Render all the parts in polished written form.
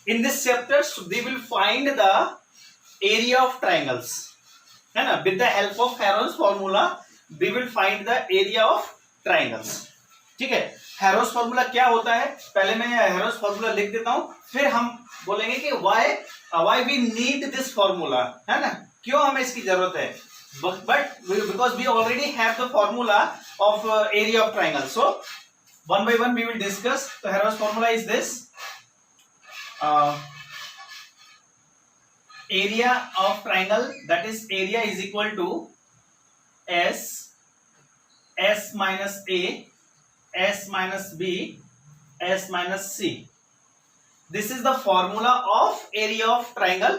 In this chapter we will find the area of triangles, है ना. With the help of Heron's formula we will find the area of triangles. ठीक है. हेरोस formula क्या होता है, पहले मैं हेरोस फॉर्मूला लिख देता हूं, फिर हम बोलेंगे कि why we need this formula, है ना, क्यों हमें इसकी जरूरत है. But because we already have the formula of area of triangle, so one by one we will discuss. तो Heron's formula is this, area of triangle, that is area is equal to s minus a, s minus b, s minus c. This is the formula of area of triangle.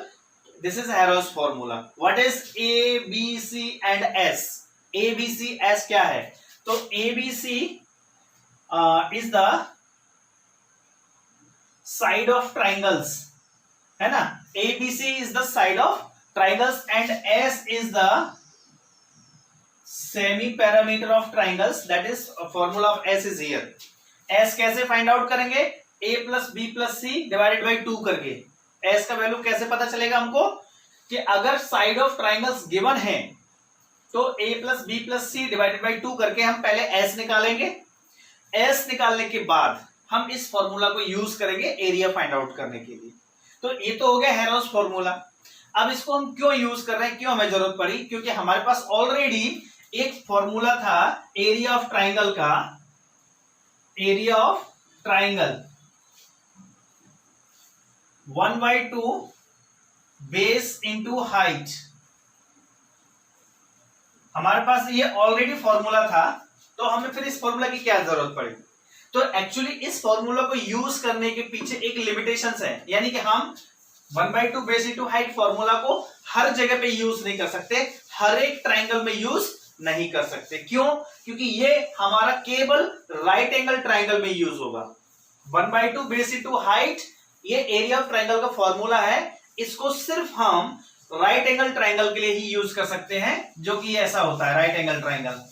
This is Hero's formula. What is a, b, c and s? a, b, c, s क्या है? तो a, b, c is the side of triangles, है ना. ABC is the side of triangles and S is the semi parameter of triangles. That is formula of S is here. S कैसे find out करेंगे? A plus B plus C divided by 2 करके. S का value कैसे पता चलेगा हमको कि अगर साइड ऑफ ट्राइंगल्स गिवन है तो A plus B plus C divided by 2 करके हम पहले S निकालेंगे. S निकालने के बाद हम इस फॉर्मूला को यूज करेंगे एरिया फाइंड आउट करने के लिए. तो ये तो हो गया हेरोस फॉर्मूला. अब इसको हम क्यों यूज कर रहे हैं, क्यों हमें जरूरत पड़ी? क्योंकि हमारे पास ऑलरेडी एक फॉर्मूला था एरिया ऑफ ट्राइंगल का. Area of triangle 1/2 base into height. हमारे पास ये ऑलरेडी फॉर्मूला था, तो हमें फिर इस फॉर्मूला की क्या जरूरत पड़ी? तो एक्चुअली इस फॉर्मूला को यूज करने के पीछे एक लिमिटेशंस है, यानी कि हम 1/2 बेस इंटू हाइट फॉर्मूला को हर जगह पे यूज नहीं कर सकते, हर एक ट्राइंगल में यूज नहीं कर सकते. क्यों? क्योंकि ये हमारा केवल राइट एंगल ट्राइंगल में यूज होगा. 1/2 बेस इंटू हाइट ये एरिया ऑफ ट्राइंगल का फॉर्मूला है. इसको सिर्फ हम राइट एंगल ट्राइंगल के लिए ही यूज कर सकते हैं, जो कि ऐसा होता है राइट एंगल ट्राइंगल.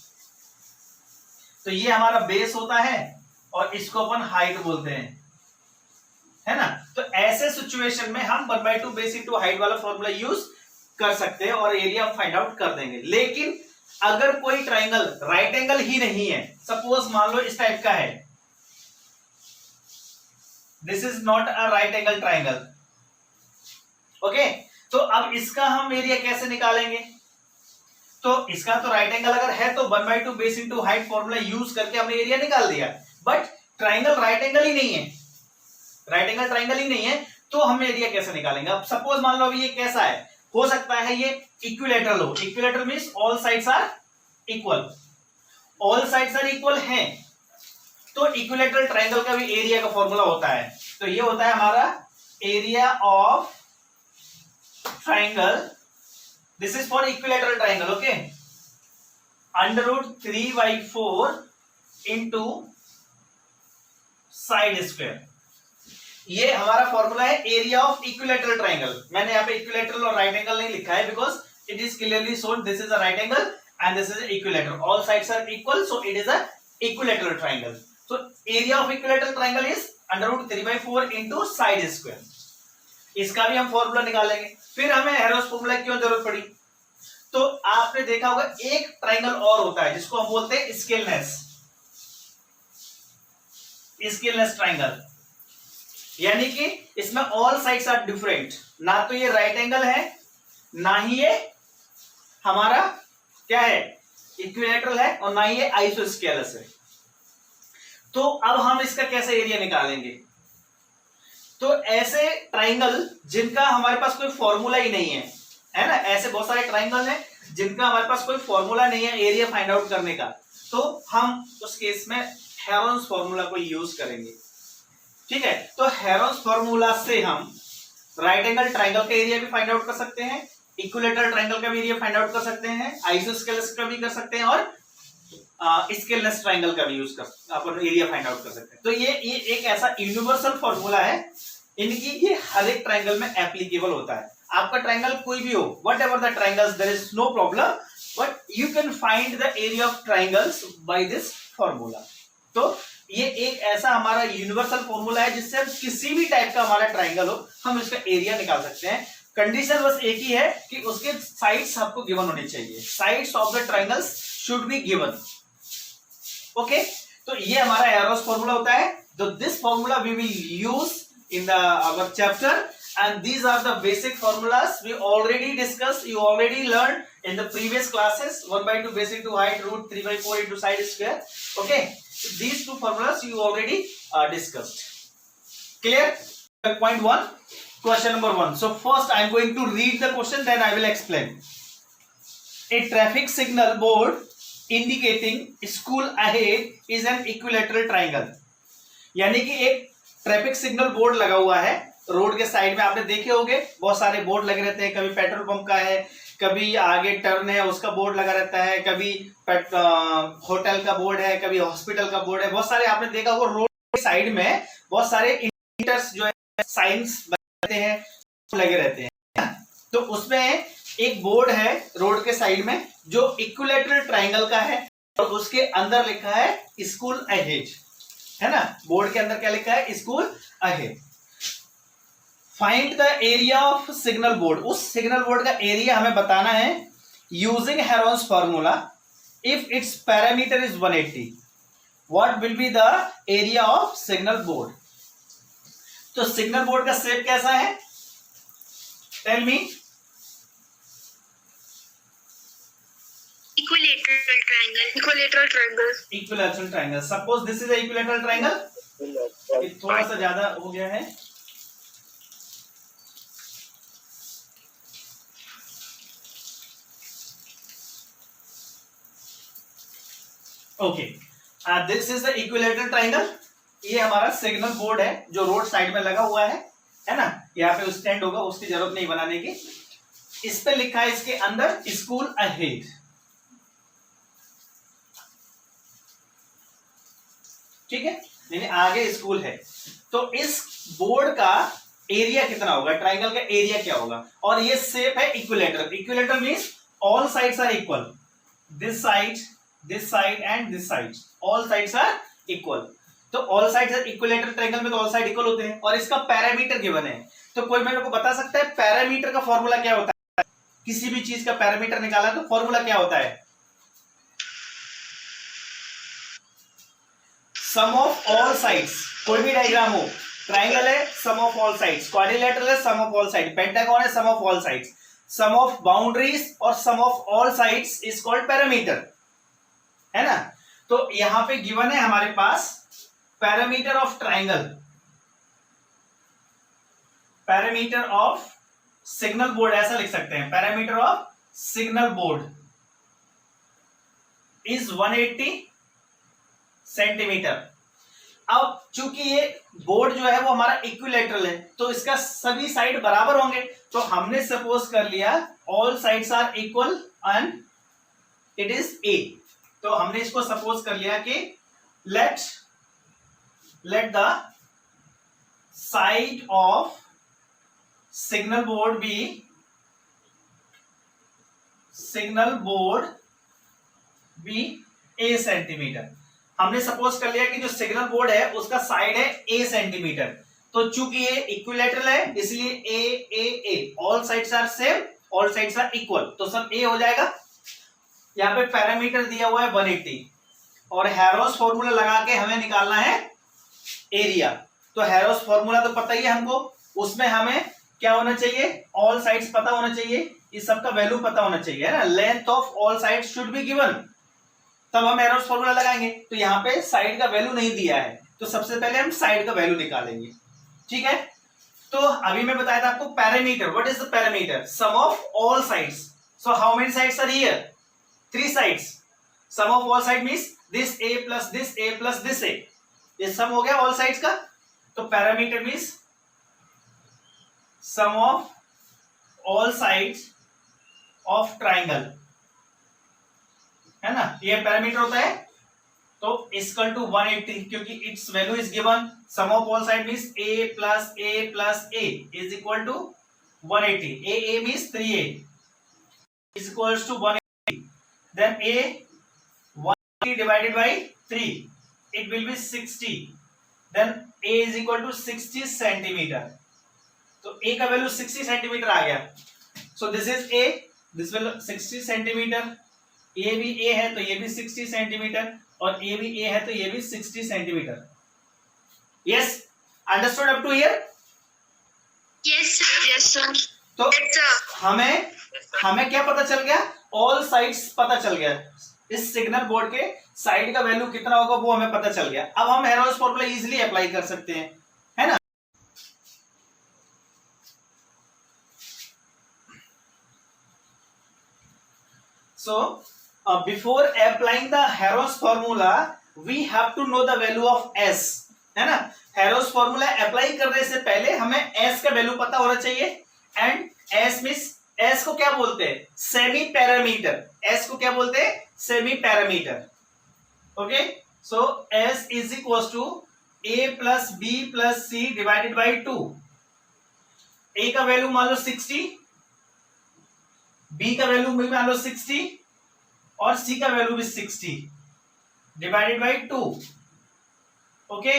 तो ये हमारा बेस होता है और इसको अपन हाइट बोलते हैं, है ना. तो ऐसे सिचुएशन में हम 1/2 बेस इंटू हाइट वाला फॉर्मूला यूज कर सकते हैं और एरिया हम फाइंड आउट कर देंगे. लेकिन अगर कोई ट्राइंगल राइट एंगल ही नहीं है, सपोज मान लो इस टाइप का है, this is not a right angle triangle, okay. तो अब इसका हम एरिया कैसे निकालेंगे? तो इसका तो राइट एंगल अगर है तो 1/2 base into height formula use करके हमने एरिया निकाल दिया. बट ट्राइंगल राइट एंगल ही नहीं है, राइट एंगल ट्राइंगल ही नहीं है, तो हम एरिया कैसे निकालेंगे? अब सपोज मान लो अभी ये कैसा है, हो सकता है ये इक्विलैटरल हो. Equilateral means all sides are equal. All sides are equal हैं, तो इक्विलैटरल ट्राइंगल का भी एरिया का फॉर्मूला होता है. तो ये होता है हमारा area of triangle. This is for equilateral triangle, okay. √3/4 into side square. ये हमारा फॉर्मूला है एरिया ऑफ इक्विलैटरल ट्राइंगल. मैंने यहाँ पे इक्विलैटरल और राइट एंगल नहीं लिखा है because it is clearly shown this is a right angle and this is equilateral. All sides are equal, so it is a equilateral triangle. So area of equilateral triangle is √3/4 into side square. इसका भी हम formula निकालेंगे. फिर हमें हेरोस formula की क्यों जरूरत पड़ी? तो आपने देखा होगा एक ट्राइंगल और होता है जिसको हम बोलते हैं स्केलनेस. स्केलनेस ट्राइंगल यानी कि इसमें ऑल साइड्स आर डिफरेंट. ना तो ये राइट एंगल है, ना ही ये हमारा क्या है इक्विलैटरल है, और ना ही ये आइसोस्केलस है. तो अब हम इसका कैसे एरिया निकालेंगे? तो ऐसे ट्राइंगल जिनका हमारे पास कोई फॉर्मूला ही नहीं है ना, ऐसे बहुत सारे ट्राइंगल हैं जिनका हमारे पास कोई फॉर्मूला नहीं है एरिया फाइंड आउट करने का, तो हम उस केस में हेरोन्स फॉर्मूला को यूज करेंगे. ठीक है. तो हेरोन्स फॉर्मूला से हम राइट एंगल ट्राइंगल का एरिया भी फाइंड आउट कर सकते हैं, इक्विलैटरल ट्राइंगल का भी एरिया फाइंड आउट कर सकते हैं, आइसोस्केलस का भी कर सकते हैं, और स्केलनेस ट्राइंगल का भी यूज कर अपन एरिया फाइंड आउट कर सकते हैं. तो ये एक ऐसा यूनिवर्सल फॉर्मूला है, इनकी ये हर एक ट्राइंगल में एप्लीकेबल होता है. आपका ट्राइंगल कोई भी हो, whatever the triangles, there is no problem, but you can find the area of triangles by this formula. तो ये एक ऐसा हमारा यूनिवर्सल फॉर्मूला है जिससे हम किसी भी टाइप का हमारा ट्राइंगल हो हम इसका एरिया निकाल सकते हैं। कंडीशन बस एक ही है कि उसके साइड्स आपको गिवन होने चाहिए, sides of the triangles should be given. Okay, तो ये हमारा एरोस फॉर्मूला होता है। तो this formula we will use in the our chapter, and these are the basic formulas we already discussed, you already learned in the previous classes, 1/2 basic to height, root 3/4 into side square. Okay, so these two formulas you already discussed. Clear? Point 1, question number 1. So first I am going to read the question, then I will explain. A traffic signal board indicating school ahead is an equilateral triangle. यानी कि एक traffic signal board लगा हुआ है road के side में, आपने देखे होंगे बहुत सारे बोर्ड लगे रहते हैं, कभी पेट्रोल पंप का है, कभी आगे टर्न है उसका बोर्ड लगा रहता है, कभी होटल का बोर्ड है, कभी हॉस्पिटल का बोर्ड है, बहुत सारे आपने देखा होगा रोड के साइड में बहुत सारे इंडिकेटर्स जो है साइंस रहते हैं लगे रहते हैं। तो उसमें एक बोर्ड है रोड के साइड में जो इक्विलैटरल ट्राइंगल का है और उसके अंदर लिखा है स्कूल अहेड, है ना। बोर्ड के अंदर क्या लिखा है? School ahead. Find the area of signal board, उस सिग्नल बोर्ड का एरिया हमें बताना है using Heron's formula. If its parameter is 180, what will be the area of signal board? तो सिग्नल बोर्ड का शेप कैसा है? Tell me. Equilateral triangle. Equilateral triangle. Equilateral triangle. Suppose this is equilateral triangle, ये थोड़ा सा ज्यादा हो गया है। Okay, this is the equilateral triangle. ये हमारा सिग्नल बोर्ड है जो रोड साइड में लगा हुआ है ना। यहाँ पे स्टैंड होगा, उसकी जरूरत नहीं बनाने की। इस पे लिखा है इसके अंदर स्कूल अहेड, ठीक है, यानी आगे स्कूल है। तो इस बोर्ड का एरिया कितना होगा, ट्राइंगल का एरिया क्या होगा? और ये शेप है equilateral. Equilateral means all sides are equal, this side and this side, all sides are equal. तो all sides are equilateral triangle में तो ऑल साइड इक्वल होते हैं। और इसका पैरामीटर गिवन है, तो कोई मेरे को बता सकता है पैरामीटर का फॉर्मूला क्या होता है? किसी भी चीज का पैरामीटर निकाला तो फॉर्मूला क्या होता है? Sum of all sides. कोई भी डायग्राम हो, ट्राइंगल है sum of all sides, quadrilateral है sum of all side, pentagon है sum of all sides, sum of boundaries और sum of all sides is called parameter, है ना। तो यहां पे गिवन है हमारे पास parameter of triangle, parameter of signal board, ऐसा लिख सकते हैं, parameter of signal board is 180 centimetre. अब चूंकि ये बोर्ड जो है वो हमारा इक्विलैटरल है तो इसका सभी साइड बराबर होंगे। तो हमने सपोज कर लिया all sides are equal and it is a. तो हमने इसको सपोज कर लिया कि let the side of signal board be a centimetre. हमने सपोज कर लिया कि जो सिग्नल बोर्ड है उसका साइड है ए सेंटीमीटर। तो चूंकि ये इक्विलैटरल है इसलिए A A A, all sides are same, all sides are equal, तो सब ए हो जाएगा। यहाँ पे पैरामीटर दिया हुआ है 180 और हैरोस फॉर्मूला लगा के हमें निकालना है एरिया। तो हैरोस फॉर्मूला तो पता ही है हमको, उसमें हमें क्या होना चाहिए? ऑल साइड्स पता होना चाहिए, इस सब का वैल्यू पता होना चाहिए, है ना। Length of all sides should be given, तब हम हैरोस फॉर्मूला लगाएंगे। तो यहाँ पे साइड का वैल्यू नहीं दिया है तो सबसे पहले हम साइड का वैल्यू निकालेंगे, ठीक है। तो अभी मैं बताया था आपको parameter, what is the parameter? Sum of all sides. So how many sides are here? 3 sides. Sum of all side means this A plus this A plus this A, ये सम हो गया ऑल साइड्स का। तो parameter means sum of all sides of triangle, है ना, ये parameter होता है। तो इक्वल टू 180 क्योंकि its value is given, sum of all side means a plus a is equal to 180। a means 3a is equals to 180, then a 180 divided by 3 it will be 60, then a is equal to 60 centimetre. तो a का value 60 centimetre आ गया। So this is a, this will 60 centimetre, ये भी a है तो ये भी 60 centimetre, और ये भी a है तो ये भी 60 centimetre. Yes, understood up to here? Yes, sir. Yes, sir. तो Yes, sir. हमें क्या पता चल गया? ऑल साइड्स पता चल गया। इस सिग्नल बोर्ड के साइड का वैल्यू कितना होगा वो हमें पता चल गया। अब हम हेरोल्ड्स फॉर्मूला इजीली अप्लाई कर सकते हैं, है ना? So before applying the Herold's formula we have to know the value of s, है ना? हेरोल्ड्स फॉर्मूला अप्लाई करने से पहले हमें s का वैल्यू पता होना चाहिए। एंड s मींस, s को क्या बोलते हैं? Semi parameter. s को क्या बोलते हैं? Semi parameter. Okay, so s is equal to a plus b plus c divided by 2। a का वैल्यू मान लो 60, b का वैल्यू मान लो 60 और c का वैल्यू भी 60 divided by 2। Okay,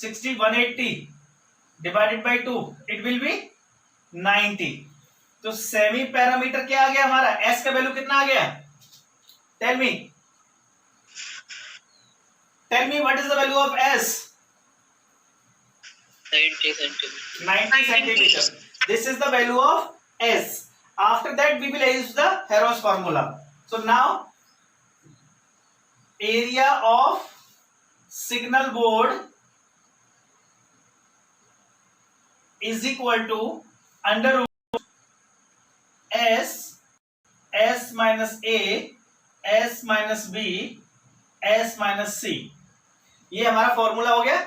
60 180 divided by 2, it will be 90। तो सेमी पैरामीटर क्या आ गया हमारा? s का वैल्यू कितना आ गया? Tell me what is the value of s? 90 centimeters. 90 centimeter. This is the value of s. After that we will use the Hero's formula. So now area of signal board is equal to under root s minus a, s minus b, s minus c। ये हमारा formula हो गया।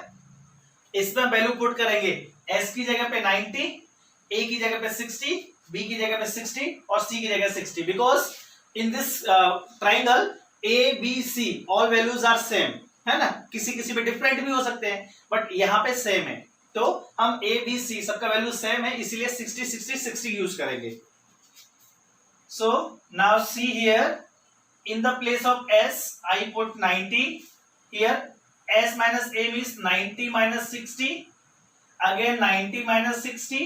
इसमें value put करेंगे, s की जगह पे 90, a की जगह पे 60, b की जगह पे 60 और c की जगह 60, because in this triangle a b c all values are same, है ना? किसी किसी पे डिफरेंट भी हो सकते हैं, बट यहाँ पे सेम है। तो हम a b c सबका वैल्यू सेम है, इसीलिए 60 60 60 यूज करेंगे। So now see here, in the place of s I put 90 here। s minus a means 90 minus 60, again 90 minus 60,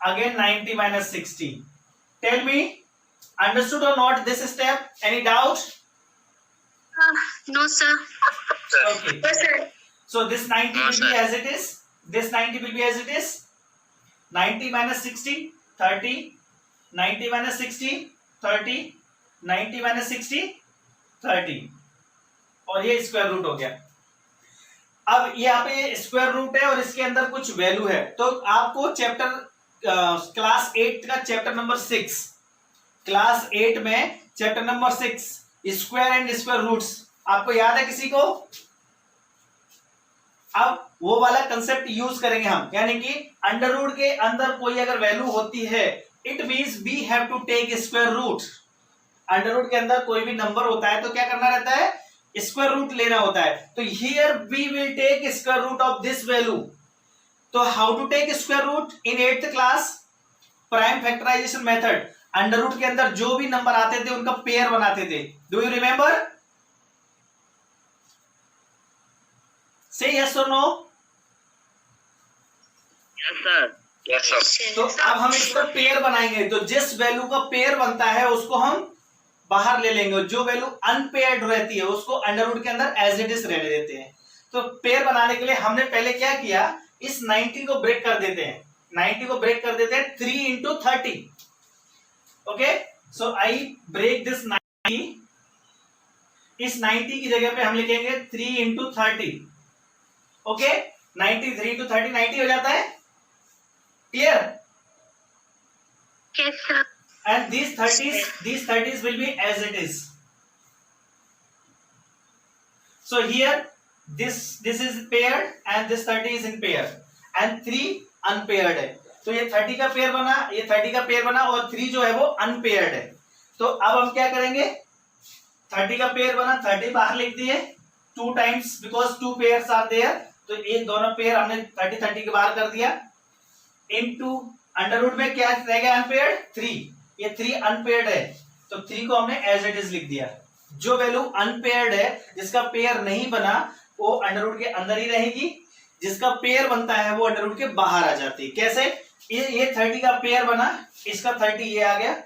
again 90 minus 60। Tell me, understood or not this step? Any doubt? No, sir. Okay, Yes, sir. so this 90 No, will be sir. as it is, this 90 will be as it is, 90 minus 60 30, 90 minus 60 30, 90 minus 60 30, और ये square root हो गया। अब यहाँ पे square root है और इसके अंदर कुछ वैल्यू है, तो आपको चैप्टर क्लास 8 का चैप्टर नंबर 6, क्लास 8 में chapter number 6 square and square roots आपको याद है किसी को? अब वो वाला कंसेप्ट यूज करेंगे हम, यानी कि अंडर रूट के अंदर कोई अगर वैल्यू होती है, it means we have to take square root. Under root के अंदर कोई भी नंबर होता है तो क्या करना रहता है? स्क्वायर रूट लेना होता है। तो here we will take square root of this value. तो how to take square root in 8th class? Prime factorisation method. Under root के अंदर जो भी नंबर आते थे उनका पेयर बनाते थे। Do you remember? से यस और no? Yes, sir. Yes, sir. तो अब हम इसका पेयर बनाएंगे, तो जिस वैल्यू का पेयर बनता है उसको हम बाहर ले लेंगे, जो वैल्यू अनपेयर्ड रहती है उसको अंडर रूट के अंदर एज इट इज रहने देते हैं। तो पेयर बनाने के लिए हमने पहले क्या किया, इस 90 को ब्रेक कर देते हैं, 90 को ब्रेक कर देते हैं 3 into 30। Okay, so I break this 90, इस 90 की जगह पे हम लिखेंगे 3 into 30। ओके, 90 3 into 30 90 हो जाता है। Clear? Yes, sir. And these 30s will be as it is. So here this is paired and this 30 is in pair and 3 unpaired है। तो ये 30 का पेयर बना, ये 30 का पेयर बना और 3 जो है वो अनपेयर्ड है। तो अब हम क्या करेंगे, 30 का पेयर बना, 30 बाहर लिख दिए 2 times because 2 pairs are there। तो ये दोनों पेयर हमने 30 के बाहर कर दिया, इनटू अंडर रूट में क्या रह गया अनपेयर्ड 3, ये 3 अनपेयर्ड है तो 3 को हमने एज इट इज लिख दिया। जो वैल्यू अनपेयर्ड है, जिसका पेयर नहीं बना, वो अंडर रूट के अंदर ही रहेगी, जिसका पेयर बनता है वो अंडर रूट के बाहर आ जाती है। कैसे? ये 30 का पेयर बना, इसका 30 ये आ गया,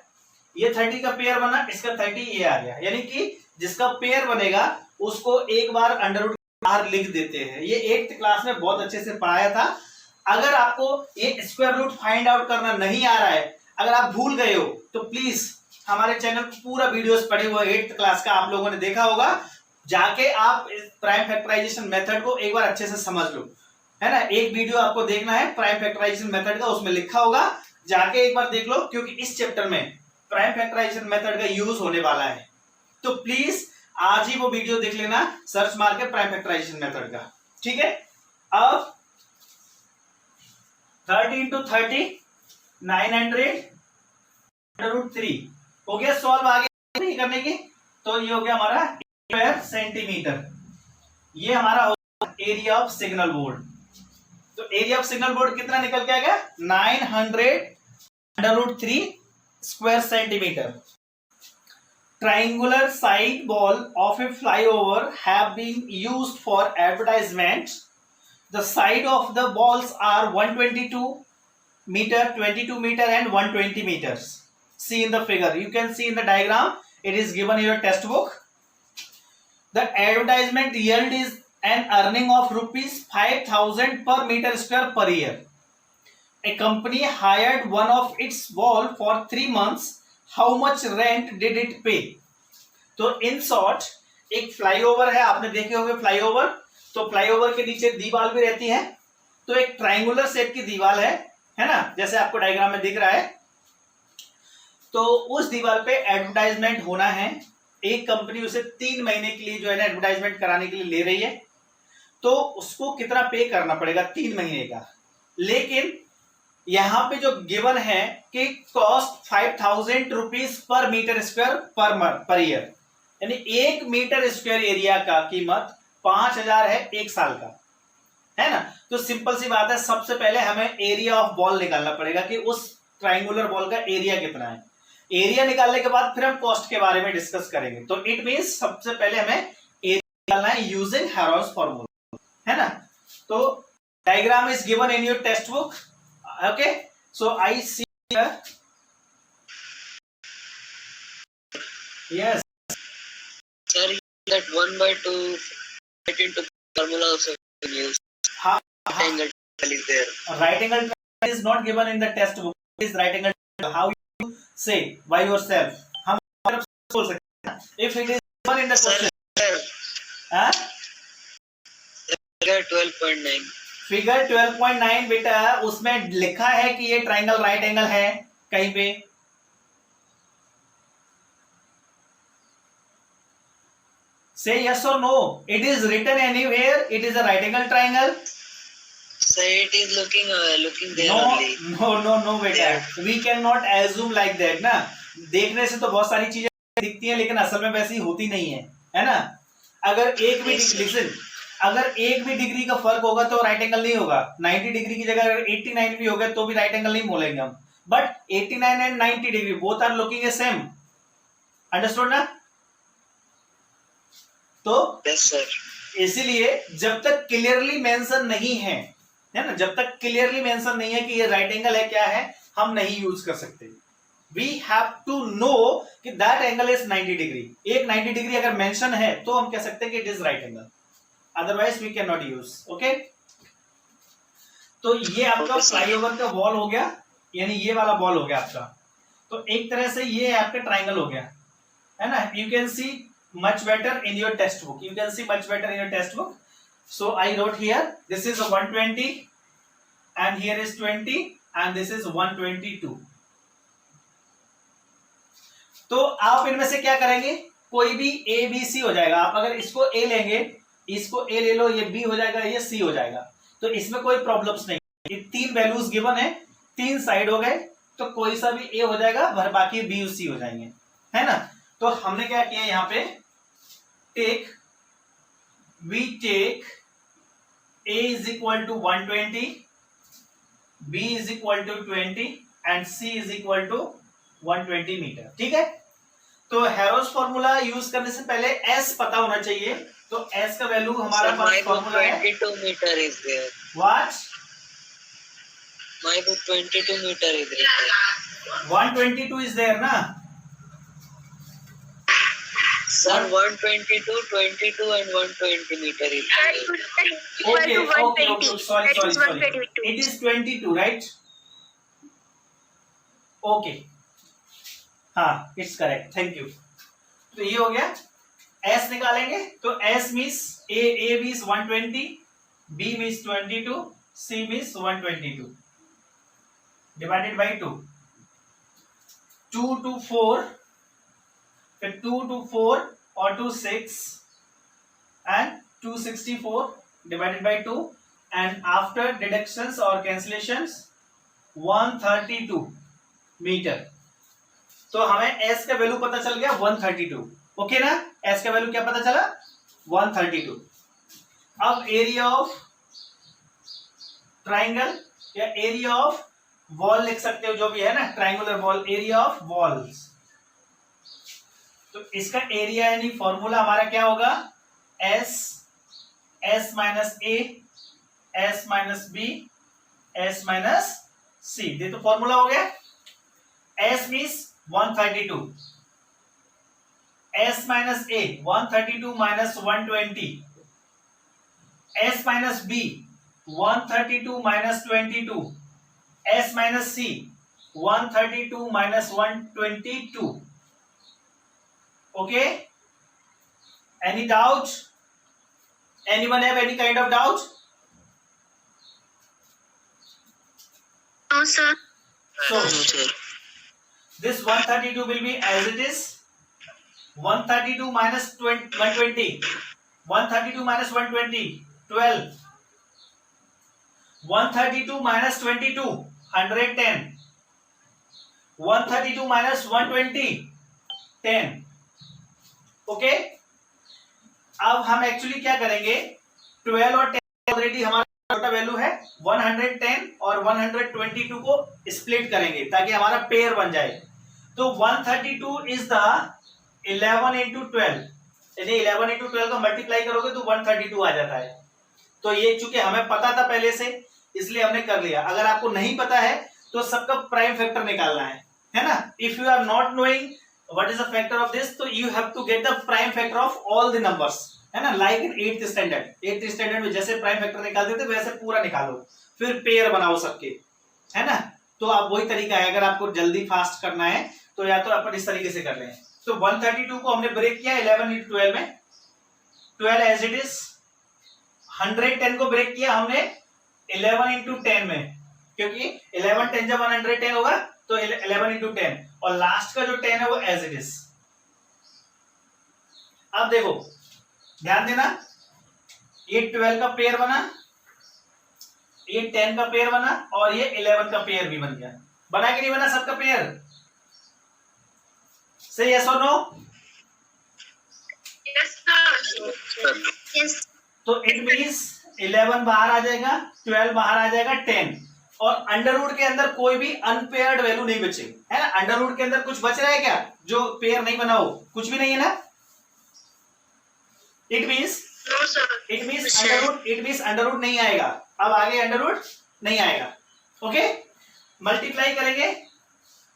ये 30 का पेयर बना, इसका 30 ये आ गया, यानी कि जिसका पेयर बनेगा उसको एक बार अंडर रूट बाहर लिख देते हैं। ये 8th क्लास में बहुत अच्छे से पढ़ाया था। अगर आपको ये स्क्वायर रूट फाइंड आउट करना नहीं आ रहा है, अगर आप भूल गए हो, तो प्लीज हमारे चैनल पर पूरा वीडियोस पड़े हुए 8th क्लास का आप लोगों ने देखा होगा, जाके आप प्राइम फैक्टराइजेशन मेथड को एक बार अच्छे से समझ लो, है ना। एक वीडियो आपको देखना है प्राइम फैक्टराइजेशन मेथड का, उसमें लिखा होगा, जाके एक बार देख लो, क्योंकि इस चैप्टर में प्राइम फैक्टराइजेशन मेथड का यूज होने वाला है। तो प्लीज आज ही वो वीडियो देख लेना, सर्च मार के प्राइम फैक्टराइजेशन मेथड का, ठीक है। अब 30 इंटू 30 900√3 हो गया सॉल्व। आगे नहीं करने की, तो ये हो गया हमारा स्क्वायर सेंटीमीटर। ये हमारा होगा एरिया ऑफ सिग्नल बोर्ड। तो एरिया ऑफ सिग्नल बोर्ड कितना निकल के आ गया? 900√3 square centimetre. Triangular side wall of a flyover have been used for advertisement. The side of the walls are 122 meter, 22 meter and 120 meters. See in the figure. You can see in the diagram. It is given in your textbook. The advertisement yield is an earning of rupees 5,000 per meter square per year. A company hired one of its wall for 3 months. How much rent did it pay? तो in short एक flyover है, आपने देखे होंगे flyover. तो flyover के नीचे दीवार भी रहती है, तो एक ट्रायंगुलर शेप की दीवार है ना, जैसे आपको डायग्राम में दिख रहा है। तो उस दीवार पे एडवर्टाइजमेंट होना है। एक कंपनी उसे 3 महीने के लिए जो है ना एडवर्टाइजमेंट कराने के लिए ले रही है, तो उसको कितना पे करना पड़ेगा? 3 महीने का। लेकिन यहां पे जो गिवन है कि cost 5,000 rupees per metre square per year, यानी 1 मीटर स्क्वायर एरिया का कीमत 5,000 है 1 साल का, है ना। तो सिंपल सी बात है, सबसे पहले हमें एरिया ऑफ बॉल निकालना पड़ेगा कि उस ट्राइंगुलर बॉल का एरिया कितना है। एरिया निकालने के बाद फिर हम कॉस्ट के बारे में डिस्कस करेंगे। तो इट मींस सबसे पहले हमें एरिया निकालना है यूजिंग हेरोन्स फॉर्मूला, है ना। तो diagram is given in your text book. Okay, so I see here. Yes. Sir, that 1/2 fit into formula also used. Right angle triangle is there. Right angle triangle is not given in the textbook. It is right angle triangle. How you say by yourself? हम बोल सकते हैं if it is given in the question. हाँ? Figure 12.9. Figure 12.9 बेटा, उसमें लिखा है कि ये ट्राइंगल राइट एंगल है कहीं पे? Say yes or no. It is written anywhere. It is a right angle triangle. So it is looking there only. No बेटा, we cannot assume like that ना। देखने से तो बहुत सारी चीजें दिखती हैं, लेकिन असल में वैसी होती नहीं है ना। अगर एक भी लिसन, अगर एक भी डिग्री का फर्क होगा तो राइट एंगल नहीं होगा। 90 डिग्री की जगह अगर 89 भी होगा तो भी राइट एंगल नहीं बोलेंगे हम। But 89 and 90 degree both are looking a same. Understood ना? तो yes sir, इसीलिए जब तक क्लियरली मेंशन नहीं है ना, जब तक क्लियरली मेंशन नहीं है कि ये राइट एंगल है क्या है, हम नहीं यूज कर सकते। वी हैव टू नो कि दैट एंगल इज 90 डिग्री। एक 90 डिग्री अगर मेंशन है तो हम कह सकते हैं कि it is right angle, otherwise we can not use. Okay, तो ये आपका फ्लाईओवर का वॉल हो गया, यानी ये वाला वॉल हो गया आपका। तो एक तरह से ये आपका ट्राइंगल हो गया, है ना। You can see much better in your text book, you can see much better in your text book. So I wrote here this is 120 and here is 20 and this is 122। तो आप इनमें से क्या करेंगे? कोई भी ए बी सी हो जाएगा। आप अगर इसको ए लेंगे, इसको ए ले लो, ये बी हो जाएगा, ये सी हो जाएगा, तो इसमें कोई प्रॉब्लम्स नहीं। ये 3 वैल्यूज गिवन है, 3 साइड हो गए, तो कोई सा भी ए हो जाएगा, बाकी बी और सी हो जाएंगे, है ना। तो हमने क्या किया यहाँ पे, we take A is equal to 120, b is equal to 20 and c is equal to 120 metre. ठीक है, तो हेरोस फॉर्मूला यूज करने से पहले एस पता होना चाहिए तो S का वैल्यू हमारा Sir, पास my book फॉर्मूला है 22 meter is there. What My book 22 meter is written. 122 is there ना Sir, What? 122, 22 and 120 meter is That there. would be equal Okay, to okay, 120. okay. Sorry, That sorry, is sorry. 122. It is 22, right? Okay. हाँ, it's correct. Thank you. तो ये हो गया. S निकालेंगे तो S means A means 120, B means 22, C means 122 divided by 2. 2 to 4, फिर 2 to 4 और 2 6 and 264 divided by 2 and after deductions or cancellations 132 metre. तो हमें S का वैल्यू पता चल गया 132. ओके ना, S का वैल्यू क्या पता चला 132. अब एरिया ऑफ ट्राइंगल या एरिया ऑफ वॉल लिख सकते हो, जो भी है ना triangular wall, area of walls. तो इसका एरिया यानी फॉर्मूला हमारा क्या होगा S minus A, S minus B, S minus C. ये तो फॉर्मूला हो गया. S means 132, S minus A 132 minus 120, S minus B 132 minus 22, S minus C 132 minus 122. Okay? Any doubt? Anyone have any kind of doubt? No, sir. So, No, sir. this 132 will be as it is. 132 minus 120. 132 minus 120. 12. 132 minus 22. 110. 132 minus 120. 10. Okay. अब हम actually क्या करेंगे 12 और 10 already हमारा छोटा value है 110 और 122 को स्प्लिट करेंगे ताकि हमारा पेयर बन जाए. तो 132 इज द 11 into 12, यानी 11 into 12 का मल्टीप्लाई करोगे तो 132 आ जाता है. तो ये चूंकि हमें पता था पहले से इसलिए हमने कर लिया. अगर आपको नहीं पता है तो सबका प्राइम फैक्टर निकालना है ना. If you are not knowing what is the factor of this, so you have to get the prime factor of all the numbers, है ना. like in 8th standard, 8th standard में जैसे prime factor निकालते थे वैसे पूरा निकालो, फिर पेयर बनाओ सबके, है ना. तो आप वही तरीका है. अगर आपको जल्दी फास्ट करना है तो या तो अपन इस तरीके से कर लें. तो 132 को हमने ब्रेक किया 11 into 12 में, 12 एज इट इज. 110 को ब्रेक किया हमने 11 into 10 में, क्योंकि 11 10 जब 110 होगा तो 11 into 10 और लास्ट का जो 10 है वो एज इट इज. अब देखो ध्यान देना, ये 12 का पेयर बना, ये 10 का पेयर बना और ये 11 का पेयर भी बन गया. बना कि नहीं बना सबका पेयर? से यस और नो? Yes, sir. Yes. तो इट मींस 11 बाहर आ जाएगा, 12 बाहर आ जाएगा, 10 और अंडर रूट के अंदर कोई भी अनपेयर्ड वैल्यू नहीं बचे, है ना. अंडर रूट के अंदर कुछ बच रहा है क्या जो पेयर नहीं बना हो? कुछ भी नहीं है ना. It means No, sir. Under root नहीं आएगा. अब आगे अंडर रूट नहीं आएगा. ओके. मल्टीप्लाई करेंगे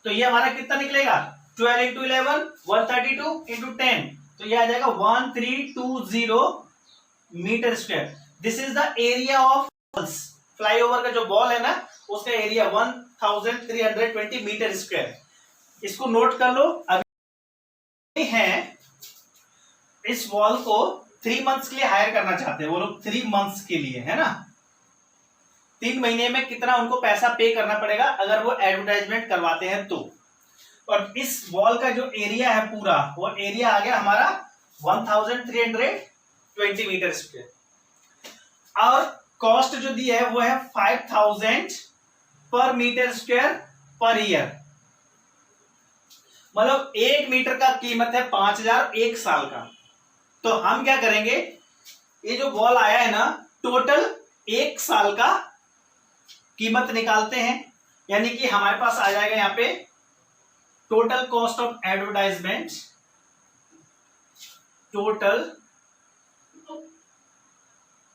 तो ये हमारा कितना निकलेगा 12 into 11 132 into 10, तो ये आ जाएगा 1320 metre square. This is the area of flyover का जो बॉल है ना उसका एरिया 1320 मीटर स्क्वायर. इसको नोट कर लो. अभी है इस वॉल को 3 मंथ्स के लिए हायर करना चाहते हैं वो लोग, 3 मंथ्स के लिए, है ना. 3 महीने में कितना उनको पैसा पे करना पड़ेगा अगर वो एडवर्टाइजमेंट करवाते हैं तो. और इस वॉल का जो एरिया है पूरा वो एरिया आ गया हमारा 1320 मीटर स्क्वायर. और कॉस्ट जो दी है वो है 5000 पर मीटर स्क्वायर पर ईयर. मतलब 1 मीटर का कीमत है 5000 1 साल का. तो हम क्या करेंगे, ये जो वॉल आया है ना टोटल 1 साल का कीमत निकालते हैं. यानी कि हमारे पास आ जाएगा यहाँ पे total cost of advertisement, total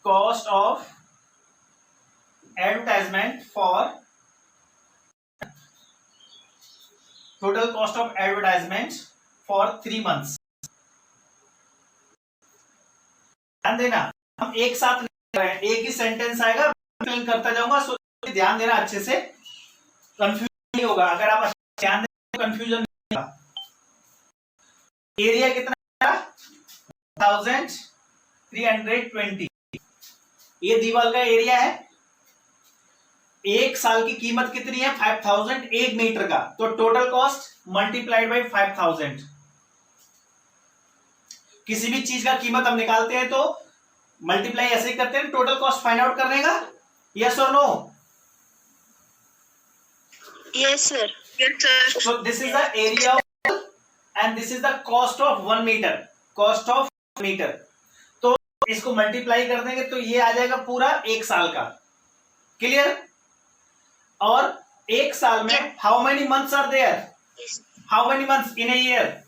cost of advertisement for total cost of advertisement for 3 months. ध्यान देना, हम एक साथ नहीं कर रहे हैं, एक ही सेंटेंस आएगा, फिल करता जाऊंगा, सो ध्यान देना अच्छे से, कंफ्यूजन नहीं होगा. अगर आप ध्यान दें कंफ्यूजन नहीं होगा. एरिया कितना है? 1320. ये दीवार का एरिया है. एक साल की कीमत कितनी है? 5000 1 मीटर का. तो टोटल कॉस्ट मल्टीप्लाइड बाई 5000. किसी भी चीज का कीमत हम निकालते हैं तो मल्टीप्लाई ऐसे ही करते हैं, टोटल कॉस्ट फाइंड आउट करने का. यस और no? Yes, sir. Yes, sir. So this is the area of and this is the cost of 1 meter. Cost of meter. तो इसको मल्टीप्लाई कर देंगे तो ये आ जाएगा पूरा एक साल का. क्लियर? और एक साल में how many months are there? How many months in a year?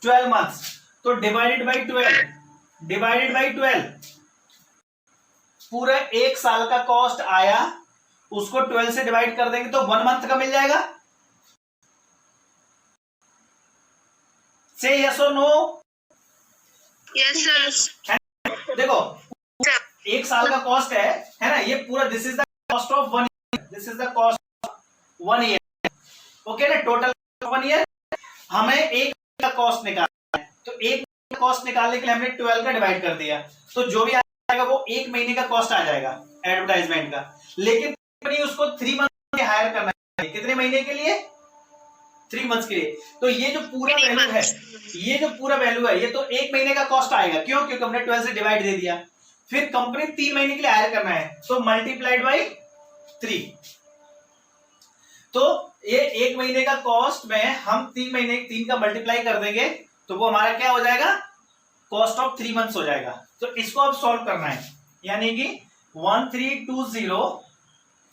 12 months. तो डिवाइडेड बाई 12. Divided by 12. पूरा एक साल का कॉस्ट आया, उसको 12 से डिवाइड कर देंगे तो 1 मंथ का मिल जाएगा. से यस और नो? Yes, sir. देखो एक साल का कॉस्ट है ना, ये पूरा this is the cost of 1 year. This is the cost of 1 year. Okay ना, टोटल 1 ईयर. हमें एक का कॉस्ट निकालना है, तो एक का कॉस्ट निकालने के लिए हमने 12 का डिवाइड कर दिया, तो जो भी आएगा वो एक महीने का कॉस्ट आ जाएगा एडवर्टाइजमेंट का. लेकिन उसको 3 मंथ के हायर करना है. कितने महीने के लिए? 3 मंथ्स के लिए. तो ये जो पूरा वैल्यू है, ये जो पूरा वैल्यू है, ये तो एक महीने का कॉस्ट आएगा. क्यों? क्योंकि हमने 12 से डिवाइड दे दिया. फिर कंपनी 3 महीने के लिए हायर करना है, तो मल्टीप्लाइड बाई 3. तो ये एक महीने का कॉस्ट में हम 3 का मल्टीप्लाई कर देंगे तो वो हमारा क्या हो जाएगा? कॉस्ट ऑफ 3 मंथ्स हो जाएगा. तो इसको अब सॉल्व करना है, यानी कि 1320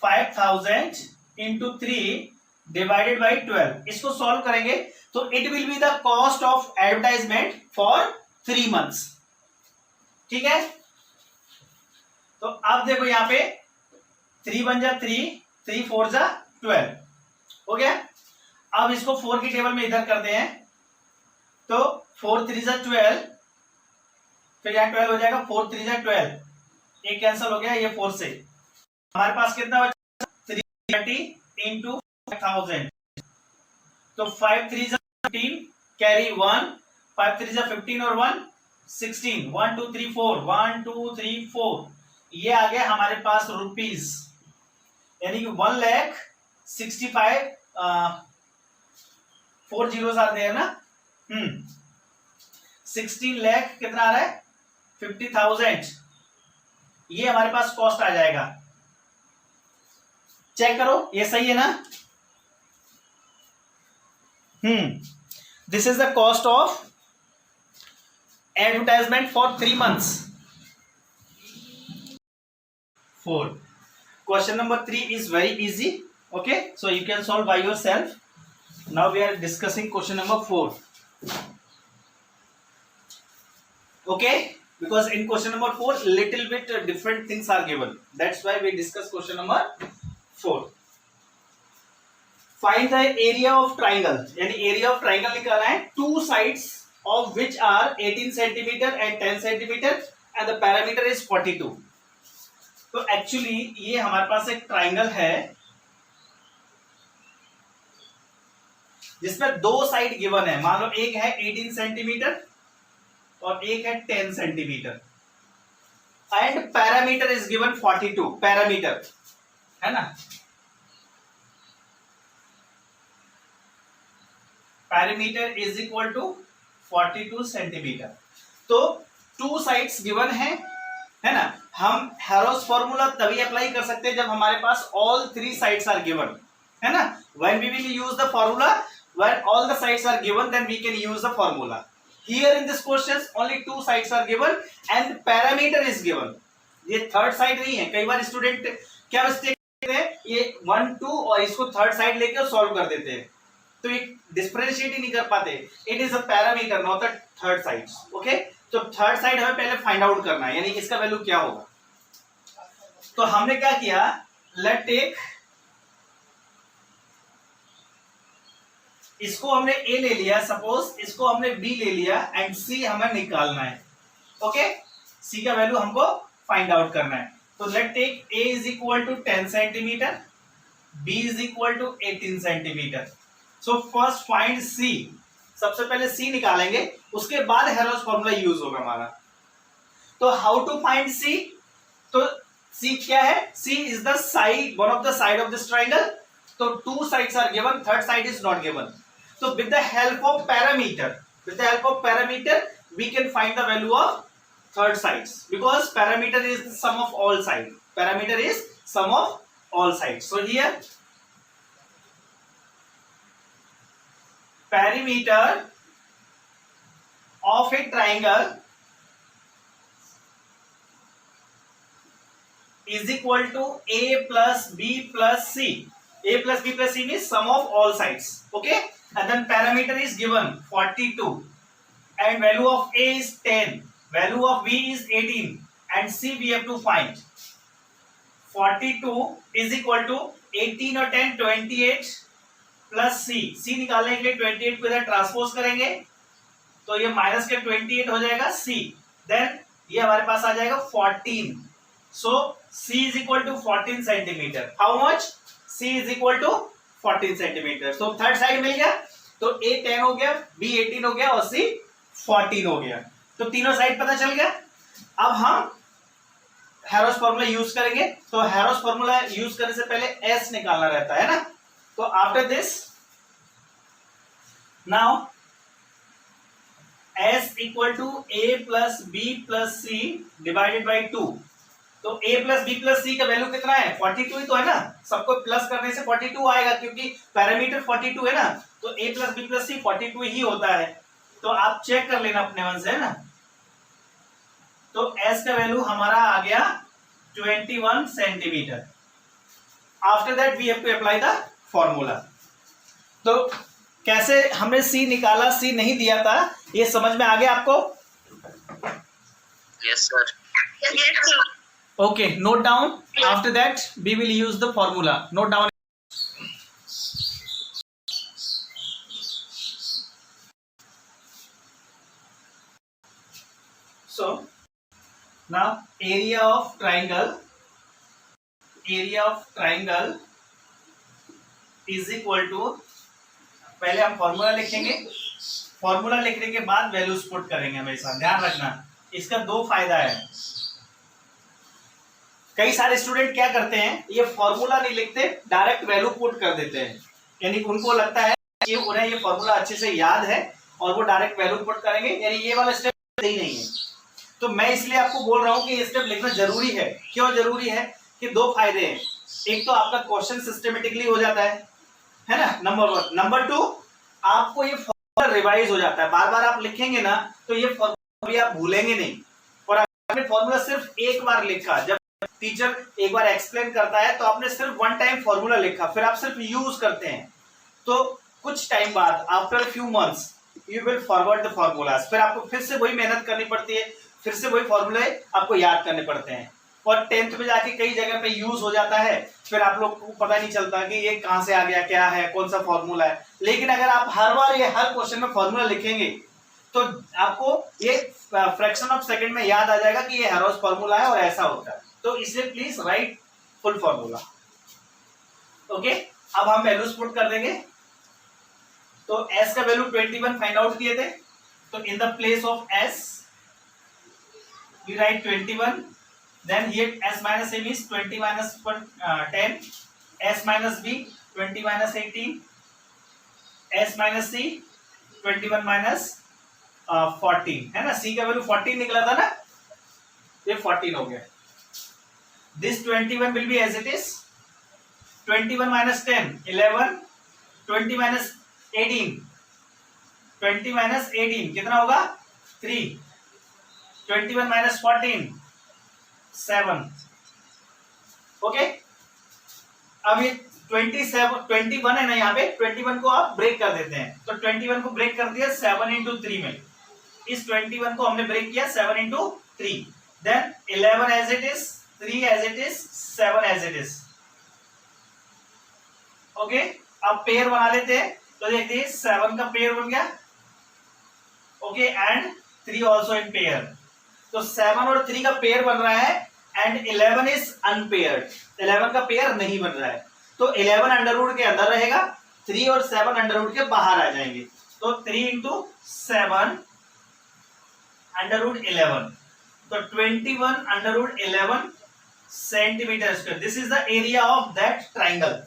5000 इंटू 3 डिवाइडेड बाई 12. इसको सॉल्व करेंगे तो it will be the cost of advertisement for 3 months. ठीक है? तो अब देखो यहां पे 3 1 जा 3, 3 4 जा 12 हो गया. अब इसको 4 की टेबल में इधर करते हैं, तो 4 3 जा 12, फिर यहां 12 हो जाएगा. 4 3 जा 12, ये कैंसिल हो गया, ये 4 से. हमारे पास कितना बचा? 330 इंटू 5000. तो 5 3 जा 15, कैरी 1, 5 3 जा 15 और 1 16. 1 2 3 4, 1 2 3 4. ये आ गया हमारे पास रुपीज, यानी कि 1,65,000. 4 zeros आते हैं ना. 16 लाख कितना आ रहा है? 50,000. ये हमारे पास कॉस्ट आ जाएगा. चेक करो ये सही है ना? This is the cost of advertisement for 3 months. 4. Question number 3 is very easy. Okay, so you can solve by yourself. Now we are discussing question number 4. Okay, because in question number 4 little bit different things are given. That's why we discuss question number 4. Find the area of triangle. यानी area of triangle निकालना है. Two sides of which are 18 centimeter and 10 centimeter and the parameter is 42. तो actually ये हमारे पास एक triangle है जिसमें 2 side given है. मान लो एक है 18 सेंटीमीटर और एक है 10 centimetre and parameter is given 42. Parameter है ना, parameter is equal to 42 centimetre. तो 2 साइड्स गिवन है ना. हम हैरोस फॉर्मूला तभी अप्लाई कर सकते हैं जब हमारे पास ऑल 3 साइड्स आर गिवन, है ना. When we will use the formula when all the sides are given then we can use the formula. Here in this question only 2 sides are given and parameter is given. ये third side नहीं है. कई बार student क्या mistake करते हैं, ये 1 2 और इसको थर्ड साइड लेकर सॉल्व कर देते हैं, तो ये डिफरेंशिएट ही नहीं कर पाते. It is a parameter not the third sides. Okay, तो थर्ड साइड हमें पहले फाइंड आउट करना है, यानी इसका वैल्यू क्या होगा। तो हमने क्या किया, लेट टेक, इसको हमने ए ले लिया सपोज, इसको हमने बी ले लिया एंड सी हमें निकालना है। ओके, सी का वैल्यू हमको फाइंड आउट करना है। तो let take A is equal to 10 centimetre, B is equal to 18 centimetre. So first find C, सबसे पहले सी निकालेंगे, उसके बाद हेरोस फॉर्मूला यूज होगा हमारा। तो हाउ टू फाइंड सी, तो सी क्या है, C is the side, one of the side of this triangle. तो two sides are given, third side is not given. So with the help of parameter, we can find the value of third sides, because parameter is the sum of all sides. Parameter is sum of all sides. So here, perimeter of a triangle is equal to a plus b plus c. A plus b plus c means sum of all sides. Okay. And then parameter is given 42 and value of A is 10, value of B is 18 and C we have to find. 42 is equal to 18 और 10 28 plus C निकालने के लिए 28 को इधर transpose करेंगे तो ये minus के 28 हो जाएगा C, देन ये हमारे पास आ जाएगा 14. So C is equal to 14 centimetre. How much? C is equal to 14 centimetre. तो थर्ड साइड मिल गया, तो A 10 हो गया, B 18 हो गया और C 14 हो गया. तो तीनों साइड पता चल गया. अब हम हैरोस फॉर्मूला यूज करेंगे. तो हैरोस फॉर्मूला यूज करने से पहले S निकालना रहता है ना. तो after this now S equal to A plus B plus C divided by 2. तो a plus b plus c का वैल्यू कितना है, 42 ही तो है ना. सबको प्लस करने से 42 आएगा क्योंकि पैरामीटर 42 है ना. तो a प्लस बी प्लस सी 42 ही होता है. तो आप चेक कर लेना अपने मन से, है ना. तो s का वैल्यू हमारा आ गया 21 centimetre. After that we have to apply the formula. तो कैसे हमने c निकाला, c नहीं दिया था, ये समझ में आ गया आपको? Yes, sir. Yes, sir. Okay, note down. After that we will use the formula. Note down. So now area of triangle is equal to, पहले हम फॉर्मूला लिखेंगे, फॉर्मूला लिखने के बाद वैल्यूज पुट करेंगे. हमेशा ध्यान रखना, इसका दो फायदा है. कई सारे स्टूडेंट क्या करते हैं, ये फॉर्मूला नहीं लिखते, डायरेक्ट वैल्यू पुट कर देते हैं. यानी उनको लगता है कि उन्हें ये फॉर्मूला अच्छे से याद है और वो डायरेक्ट वैल्यू पुट करेंगे, यानी ये वाला स्टेप सही नहीं है. तो मैं इसलिए आपको बोल रहा हूँ कि ये स्टेप लिखना जरूरी है. क्यों जरूरी है कि दो फायदे हैं. एक तो आपका क्वेश्चन सिस्टमेटिकली हो जाता है ना, नंबर 1. नंबर 2, आपको ये फॉर्मूला रिवाइज हो जाता है. बार बार आप लिखेंगे ना तो ये फॉर्मूला आप भूलेंगे नहीं. और आपने फॉर्मूला सिर्फ एक बार लिखा, जब टीचर एक बार एक्सप्लेन करता है तो आपने सिर्फ वन टाइम फॉर्मूला लिखा, फिर आप सिर्फ यूज करते हैं, तो कुछ टाइम बाद after few months you will forward the formulas. फिर आपको फिर से वही मेहनत करनी पड़ती है, फिर से वही फॉर्मूले आपको याद करने पड़ते हैं. और 10th में जाके कई जगह पे यूज हो जाता है, फिर आप लोग को पता नहीं चलता कि ये कहां से आ गया, क्या है, कौन सा फॉर्मूला है. लेकिन अगर आप हर बार ये हर क्वेश्चन में फॉर्मूला लिखेंगे तो आपको ये फ्रैक्शन ऑफ सेकंड में याद आ जाएगा कि ये हैरोस फॉर्मूला है और ऐसा होता है. तो इसलिए please right full formula. Okay, अब हम वैल्यूज पुट कर देंगे. तो s का वैल्यू 21 फाइंड आउट किए थे, तो in the place of s we write 21. Then here s minus a is 20 minus 10, s minus b 20 minus 18, s minus c 21 minus 14, है ना. c का वैल्यू 14 निकला था ना, ये 14 हो गया. This 21 will be as it is. 21 minus 10 11, 20 minus 18, 20 minus 18 कितना होगा 3, 21 minus 14 7. ओके, अब ये 21 है ना, यहाँ पे 21 को आप ब्रेक कर देते हैं. तो 21 को ब्रेक कर दिया 7 into 3 में, इस 21 को हमने ब्रेक किया 7 into 3, then 11 as it is, 3 as it is, 7 as it is. Okay, अब पेयर बना लेते हैं, तो देखते हैं 7 का पेयर बन गया, okay, and 3 also in pair. तो 7 और 3 का पेयर बन रहा है एंड 11 इज अनपेयर्ड. 11 का पेयर नहीं बन रहा है, तो 11 अंडर रूट के अंदर रहेगा, 3 और 7 अंडर रूट के बाहर आ जाएंगे. तो 3 into 7 अंडर रूट 11, तो 21 under root 11 centimetre square. This is the area of that triangle.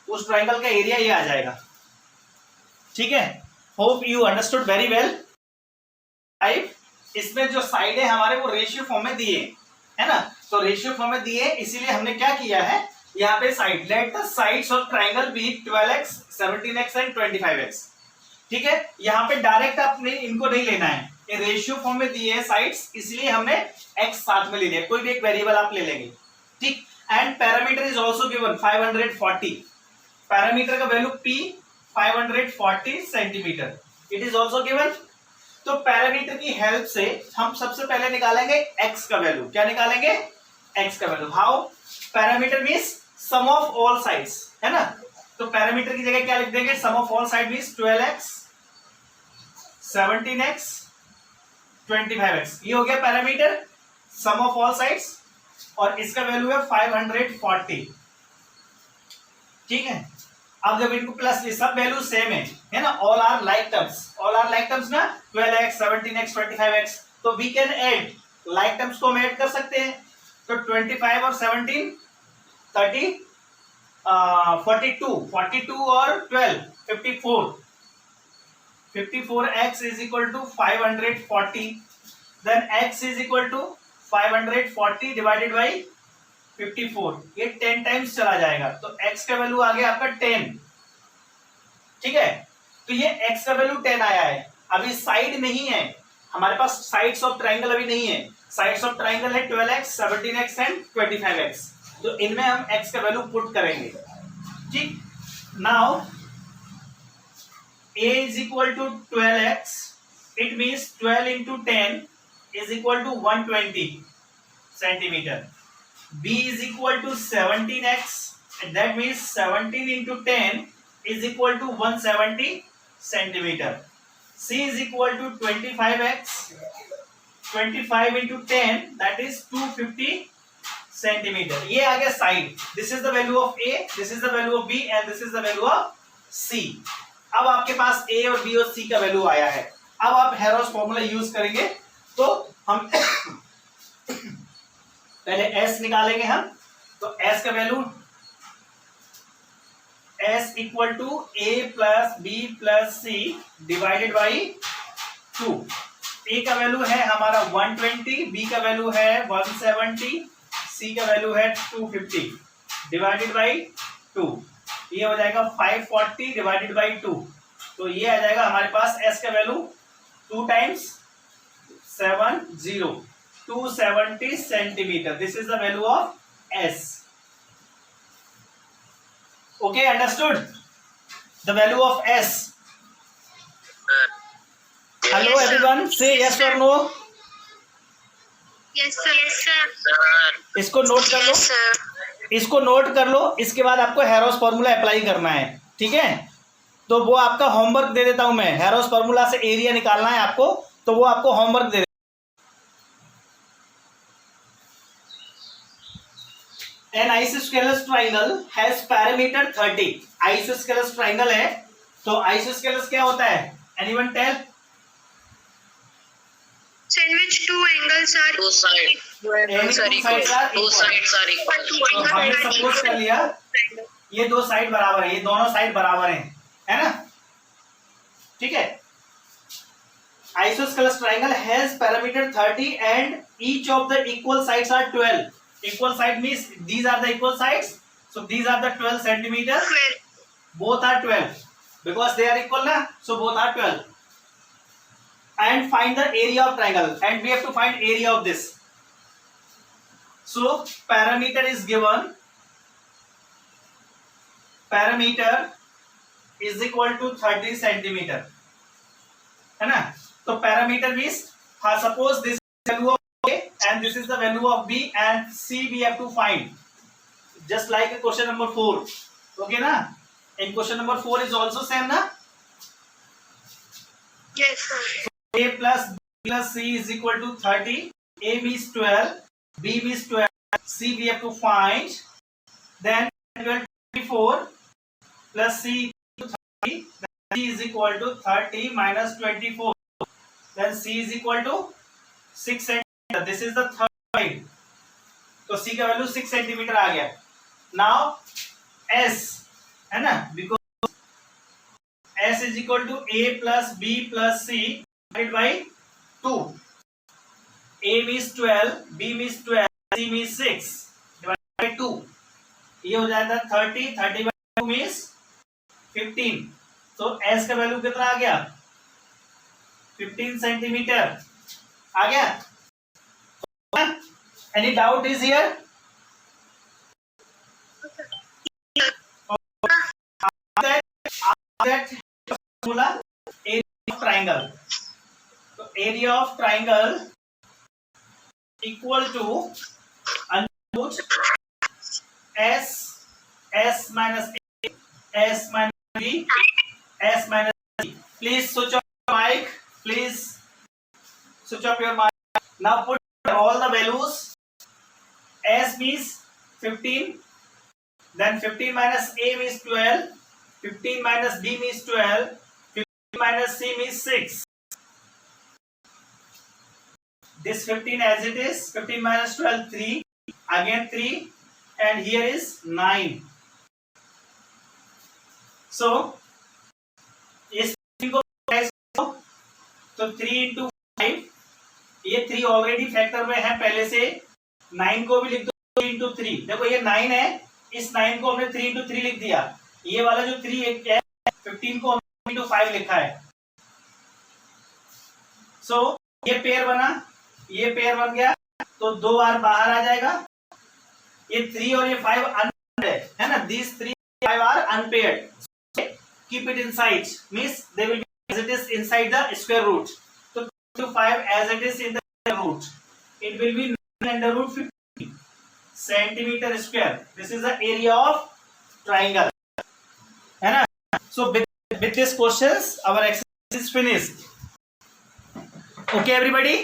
उस ट्राइंगल का एरिया ये आ जाएगा. ठीक है, hope you understood very well. इसमें जो साइड है हमारे वो रेशियो फॉर्म में दिए है ना, तो रेशियो फॉर्म में दिए, इसीलिए हमने क्या किया है यहाँ पे side, let the sides of triangle be 12x, 17x and 25x. ठीक है, यहाँ पे डायरेक्ट आपने इनको नहीं लेना है, ये रेशियो फॉर्म में दिए है साइड्स, इसलिए हमने x साथ में ले लिया, कोई भी एक वेरिएबल आप ले लेंगे. ठीक, and parameter is also given 540. Parameter का value p 540 centimetre, it is also given. तो पैरामीटर की हेल्प से हम सबसे पहले निकालेंगे x का वैल्यू. क्या निकालेंगे? x का value. How? Parameter means sum of all sides, है ना, तो पैरामीटर की जगह क्या लिख देंगे? Sum of all side means 12x, 17x, 25x. ये हो गया parameter, sum of all sides, और इसका वैल्यू है 540. ठीक है, अब जब इनको प्लस, ये सब वैल्यू सेम है ना, all are like terms, all are like terms ना, 12x, 17x, 25x. तो we can add, like terms को हम ऐड कर सकते हैं. तो 25 और 17 30, 42 और 12 54. 54x is equal to 540. Then x is equal to 540 divided by 54. ये 10 टाइम्स चला जाएगा, तो x का वैल्यू आ गया आपका 10. ठीक है, तो ये x का वैल्यू 10 आया है. अभी साइड नहीं है हमारे पास, साइड्स ऑफ ट्राइंगल अभी नहीं है. साइड्स ऑफ ट्राइंगल है 12x, 17x एंड 25x. तो इनमें हम x का वैल्यू पुट करेंगे. ठीक, now a is equal to 12x, it means 12 into 10 is equal to 120 centimetre. b is equal to 17x, and that means 17 into 10 is equal to 170 centimeter. c is equal to 25x, 25 into 10 that is 250 centimeter. ये आ गया side. This is the value of a, this is the value of b and this is the value of c. अब आपके पास a और b और c का value आया है. अब आप हेरोस फॉर्मूला यूज करेंगे, तो हम पहले s निकालेंगे हम. तो s का value s equal to a plus b plus c divided by 2. a का वैल्यू है हमारा 120, b का वैल्यू है 170, c का वैल्यू है 250 डिवाइडेड बाई 2. ये हो जाएगा 540 डिवाइडेड बाई 2. तो ये आ जाएगा हमारे पास s का value 2 times 70, 270 centimeter. This is the value of s. Okay, understood? The value of s. Hello Yes, everyone, say yes or no. Yes, sir. Yes, sir. इसको नोट कर लो, Yes, sir. इसको note कर लो. इसके बाद आपको हेरोस formula apply करना है. ठीक है, तो वो आपका होमवर्क दे देता हूं मैं. हेरोस फॉर्मूला से एरिया निकालना है आपको, तो वो आपको homework they. An isosceles triangle has perimeter 30. Isosceles triangle है, तो isosceles क्या होता है? Anyone tell? So in which two angles are Two sides. Any two sides are Two equal. sides are equal. तो हमने सपोज कर लिया ये दो साइड बराबर है, ये दोनों साइड बराबर हैं, है ना. ठीक है, isosceles triangle has perimeter 30 and each of the equal sides are 12. Equal side means these are the equal sides, so these are the 12 centimeter. 12. Both are 12 because they are equal na, so both are 12. And find the area of triangle, and we have to find area of this. So parameter is given, parameter is equal to 30 centimeter, है ना. तो parameter means suppose this is the value of A and this is the value of B and C we have to find, just like question number 4. Okay na? In question number 4 is also same na? Yes, sir. A plus B plus C is equal to 30. A means 12, B means 12, C we have to find. Then 24 plus C equal to 30. Then C is equal to 30 minus 24. Then C is equal to 6 centimeter. This is the third point. तो C का value 6 centimetre आ गया. Now S है ना, because S is equal to A plus B plus C divided by 2. A means 12, B means 12, C means 6 divided by 2. ये हो जाएगा 30, 30 by 2 means 15. तो S का वैल्यू कितना आ गया? 15 सेंटीमीटर आ गया. Any doubt is here? That formula area of triangle. So area of triangle equal to under root S minus A, S minus B, S minus C. Please switch off your mic. Please switch off your mic. Now put all the values. S means 15. Then 15 minus A means 12. 15 minus B means 12. 15 minus C means 6. This 15 as it is. 15 minus 12, 3. Again 3. And here is 9. So, इस 3 को तो 3 into 5. ये 3 already factor में है पहले से. 9 को भी लिख दो 3 into 3. देखो ये 9 है. इस 9 को हमने 3 into 3 लिख दिया. ये वाला जो 3 है 15 को हमने into 5 लिखा है. सो ये पेयर बना, ये पेयर बन गया तो 2 बार बाहर आ जाएगा. ये 3 और ये 5 अनपेयर्ड है ना. These 3 5 are unpaired. Keep it inside means they will be as it is inside the square root. So 2 5 as it is in the square root. It will be 9 under root 15 centimeter square. This is the area of triangle. है ना. So with this questions our exercise is finished. Okay everybody.